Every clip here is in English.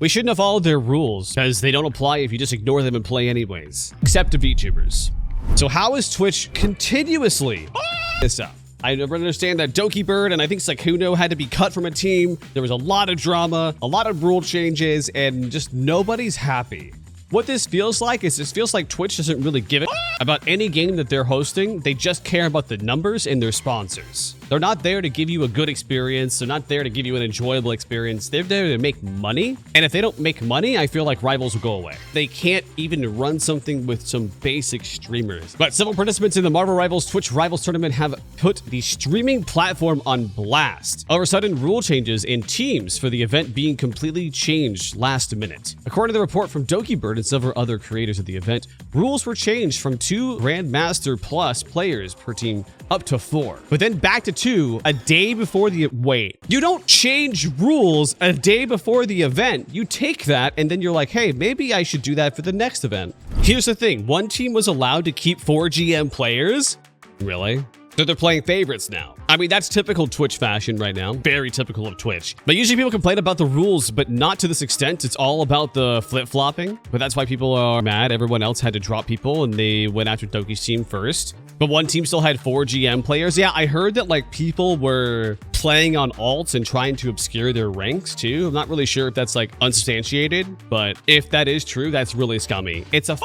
We shouldn't have followed their rules because they don't apply if you just ignore them and play anyways, except to VTubers. So how is Twitch continuously this up? I never understand that Doki Bird and I think Sykkuno had to be cut from a team. There was a lot of drama, a lot of rule changes, and just nobody's happy. What this feels like is this feels like Twitch doesn't really give a about any game that they're hosting. They just care about the numbers and their sponsors. They're not there to give you a good experience. They're not there to give you an enjoyable experience. They're there to make money. And if they don't make money, I feel like rivals will go away. They can't even run something with some basic streamers. But several participants in the Marvel Rivals Twitch Rivals tournament have put the streaming platform on blast over sudden rule changes in teams for the event being completely changed last minute. According to the report from Doki Bird and several other creators of the event, rules were changed from 2 Grandmaster plus players per team up to 4, but then back to 2 a day before the wait. You don't change rules a day before the event. You take that and then you're like, hey, maybe I should do that for the next event. Here's the thing. One team was allowed to keep 4 GM players. Really? So they're playing favorites now. I mean, that's typical Twitch fashion right now. Very typical of Twitch. But usually people complain about the rules, but not to this extent. It's all about the flip-flopping. But that's why people are mad. Everyone else had to drop people and they went after Doki's team first. But one team still had 4 GM players. Yeah, I heard that like people were playing on alts and trying to obscure their ranks too. I'm not really sure if that's like unsubstantiated, but if that is true, that's really scummy. It's a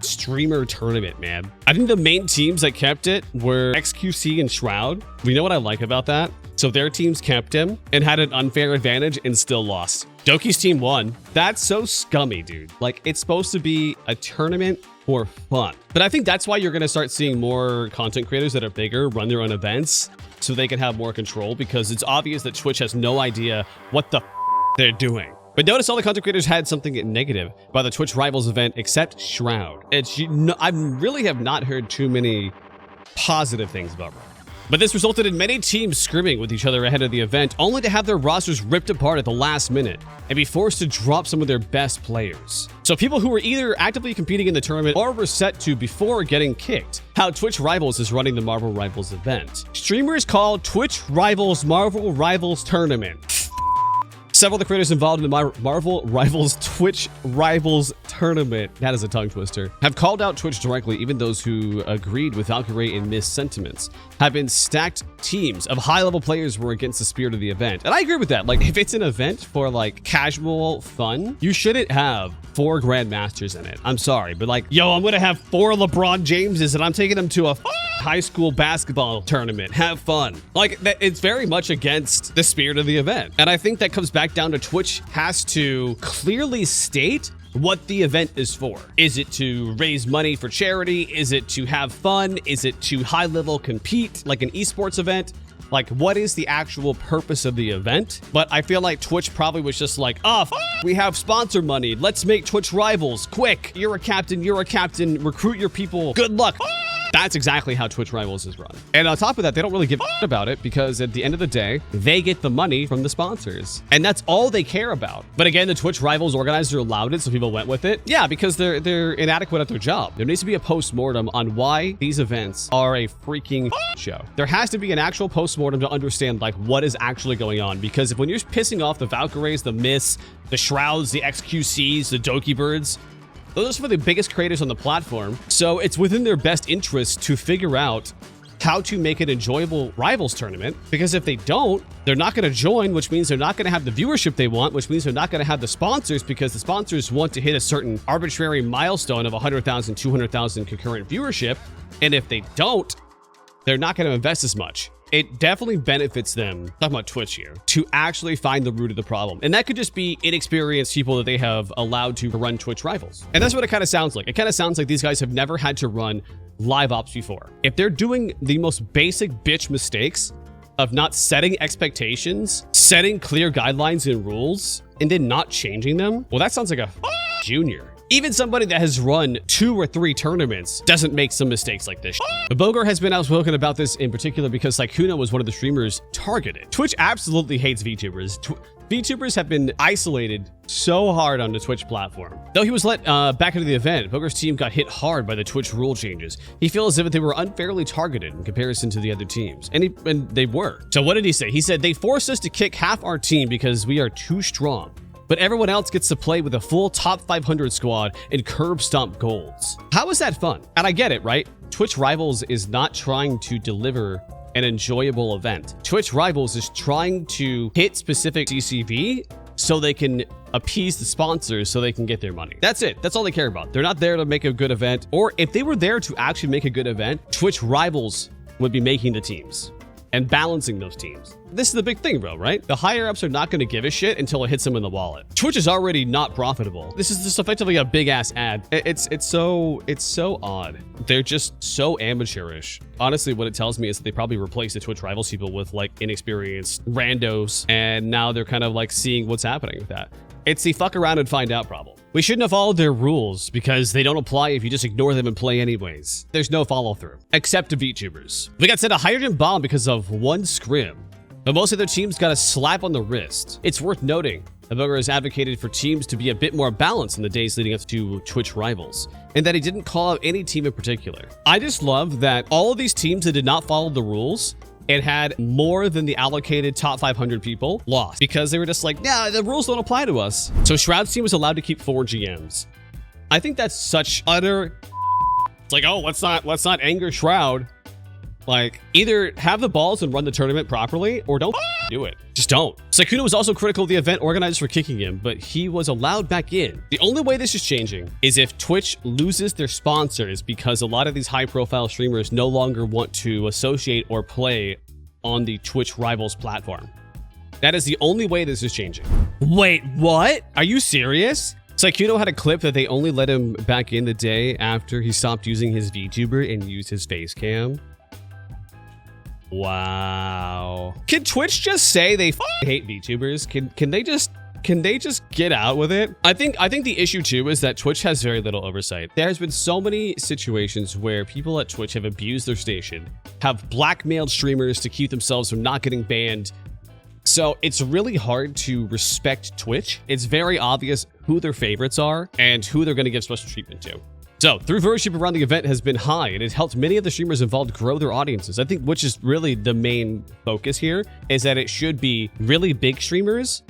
streamer tournament, man. I think the main teams that kept it were XQC and Shroud. We know what I like about that. So their teams kept him and had an unfair advantage and still lost. Doki's team won. That's so scummy, dude. Like, it's supposed to be a tournament for fun. But I think that's why you're going to start seeing more content creators that are bigger run their own events so they can have more control, because it's obvious that Twitch has no idea what the they're doing. But notice all the content creators had something negative about the Twitch Rivals event except Shroud. I really have not heard too many positive things about Shroud. But this resulted in many teams scrimming with each other ahead of the event, only to have their rosters ripped apart at the last minute and be forced to drop some of their best players. So people who were either actively competing in the tournament or were set to before getting kicked. How Twitch Rivals is running the Marvel Rivals event. Streamers call Twitch Rivals Marvel Rivals Tournament. Several of the creators involved in the Marvel Rivals Twitch Rivals Tournament, that is a tongue twister, have called out Twitch directly. Even those who agreed with Valkyrie and Miss sentiments have been stacked teams of high-level players who were against the spirit of the event. And I agree with that. Like, if it's an event for like casual fun, you shouldn't have 4 Grandmasters in it. I'm sorry, but like, yo, I'm gonna have 4 LeBron Jameses and I'm taking them to a high school basketball tournament. Have fun. Like, it's very much against the spirit of the event. And I think that comes back down to Twitch has to clearly state what the event is for. Is it to raise money for charity? Is it to have fun? Is it to high level compete like an esports event? Like, what is the actual purpose of the event? But I feel like Twitch probably was just like, oh, we have sponsor money. Let's make Twitch Rivals. Quick, you're a captain, recruit your people. Good luck. That's exactly how Twitch Rivals is run. And on top of that, they don't really give a about it because at the end of the day, they get the money from the sponsors. And that's all they care about. But again, the Twitch Rivals organizer allowed it, so people went with it. Yeah, because they're inadequate at their job. There needs to be a post-mortem on why these events are a freaking show. There has to be an actual post-mortem to understand like what is actually going on. Because if when you're pissing off the Valkyries, the Myths, the Shrouds, the XQCs, the Doki Birds, those are some of the biggest creators on the platform, so it's within their best interest to figure out how to make an enjoyable Rivals tournament, because if they don't, they're not going to join, which means they're not going to have the viewership they want, which means they're not going to have the sponsors, because the sponsors want to hit a certain arbitrary milestone of 100,000, 200,000 concurrent viewership, and if they don't, they're not going to invest as much. It definitely benefits them, talking about Twitch here, to actually find the root of the problem. And that could just be inexperienced people that they have allowed to run Twitch Rivals. And that's what it kind of sounds like. It kind of sounds like these guys have never had to run live ops before. If they're doing the most basic bitch mistakes of not setting expectations, setting clear guidelines and rules, and then not changing them, well, that sounds like a junior. Even somebody that has run 2 or 3 tournaments doesn't make some mistakes like this. But Bogar has been outspoken about this in particular because Sykkuno was one of the streamers targeted. Twitch absolutely hates VTubers. VTubers have been isolated so hard on the Twitch platform. Though he was let back into the event, Bogar's team got hit hard by the Twitch rule changes. He feels as if they were unfairly targeted in comparison to the other teams. And they were. So what did he say? He said, they forced us to kick half our team because we are too strong. but everyone else gets to play with a full top 500 squad and curb stomp golds. How is that fun? And I get it, right? Twitch Rivals is not trying to deliver an enjoyable event. Twitch Rivals is trying to hit specific CCV so they can appease the sponsors so they can get their money. That's it. That's all they care about. They're not there to make a good event. Or if they were there to actually make a good event, Twitch Rivals would be making the teams and balancing those teams. This is the big thing, bro, right? The higher ups are not going to give a shit until it hits them in the wallet. Twitch is already not profitable. This is just effectively a big ass ad. It's so odd. They're just so amateurish. Honestly, what it tells me is that they probably replaced the Twitch Rivals people with like inexperienced randos, and now they're kind of like seeing what's happening with that. It's the fuck around and find out problem. We shouldn't have followed their rules because they don't apply if you just ignore them and play anyways. There's no follow through, except to VTubers. We got sent a hydrogen bomb because of one scrim, but most of their teams got a slap on the wrist. It's worth noting, the booger has advocated for teams to be a bit more balanced in the days leading up to Twitch Rivals, and that he didn't call out any team in particular. I just love that all of these teams that did not follow the rules and had more than the allocated top 500 people lost because they were just like, nah, the rules don't apply to us. So Shroud's team was allowed to keep 4 GMs. I think that's such utter. It's like, oh, let's not anger Shroud. Like, either have the balls and run the tournament properly or don't do it. Just don't. Sykkuno was also critical of the event organizers for kicking him, but he was allowed back in. The only way this is changing is if Twitch loses their sponsors because a lot of these high-profile streamers no longer want to associate or play on the Twitch Rivals platform. That is the only way this is changing. Wait, what? Are you serious? Sykkuno had a clip that they only let him back in the day after he stopped using his VTuber and used his face cam. Wow. Can Twitch just say they hate VTubers? Can they just get out with it? I think the issue too is that Twitch has very little oversight. There's been so many situations where people at Twitch have abused their station, have blackmailed streamers to keep themselves from not getting banned. So it's really hard to respect Twitch. It's very obvious who their favorites are and who they're going to give special treatment to. So, through viewership around the event has been high, and it helped many of the streamers involved grow their audiences. I think which is really the main focus here, is that it should be really big streamers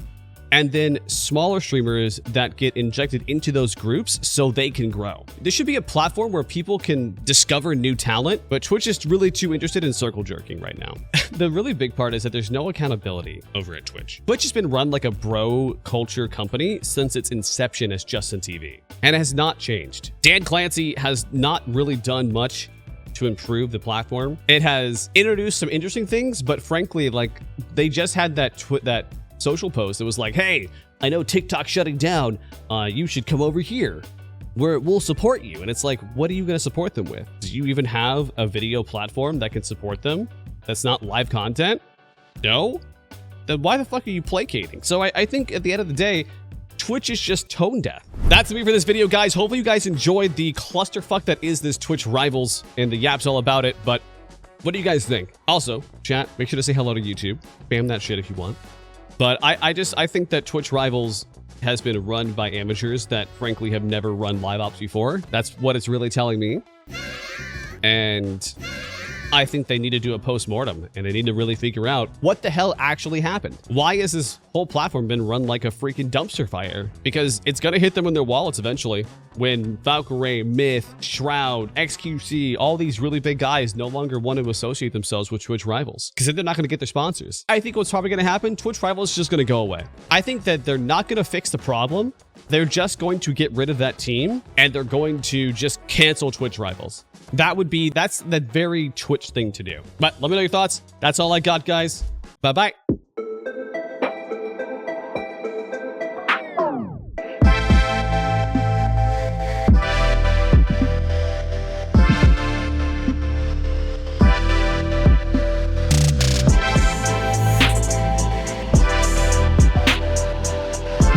and then smaller streamers that get injected into those groups so they can grow. This should be a platform where people can discover new talent, but Twitch is really too interested in circle jerking right now. The really big part is that there's no accountability over at Twitch. Twitch has been run like a bro culture company since its inception as Justin TV, and it has not changed. Dan Clancy has not really done much to improve the platform. It has introduced some interesting things, but frankly, like, they just had that social post that was like, hey, I know TikTok's shutting down, you should come over here where we'll support you. And it's like, what are you going to support them with? Do you even have a video platform that can support them that's not live content? No? Then why the fuck are you placating? So I think at the end of the day, Twitch is just tone deaf. That's me for this video, guys. Hopefully you guys enjoyed the clusterfuck that is this Twitch Rivals and the yaps all about it. But what do you guys think? Also, chat, make sure to say hello to YouTube. Spam that shit if you want. But I think that Twitch Rivals has been run by amateurs that frankly have never run live ops before. That's what it's really telling me. And I think they need to do a post-mortem and they need to really figure out what the hell actually happened. Why has this whole platform been run like a freaking dumpster fire? Because it's gonna hit them in their wallets eventually when Valkyrie, Myth, Shroud, XQC, all these really big guys no longer want to associate themselves with Twitch Rivals because then they're not gonna get their sponsors. I think what's probably gonna happen, Twitch Rivals is just gonna go away. I think that they're not gonna fix the problem. They're just going to get rid of that team and they're going to just cancel Twitch Rivals. That's the very Twitch thing to do. But let me know your thoughts. That's all I got, guys. Bye-bye.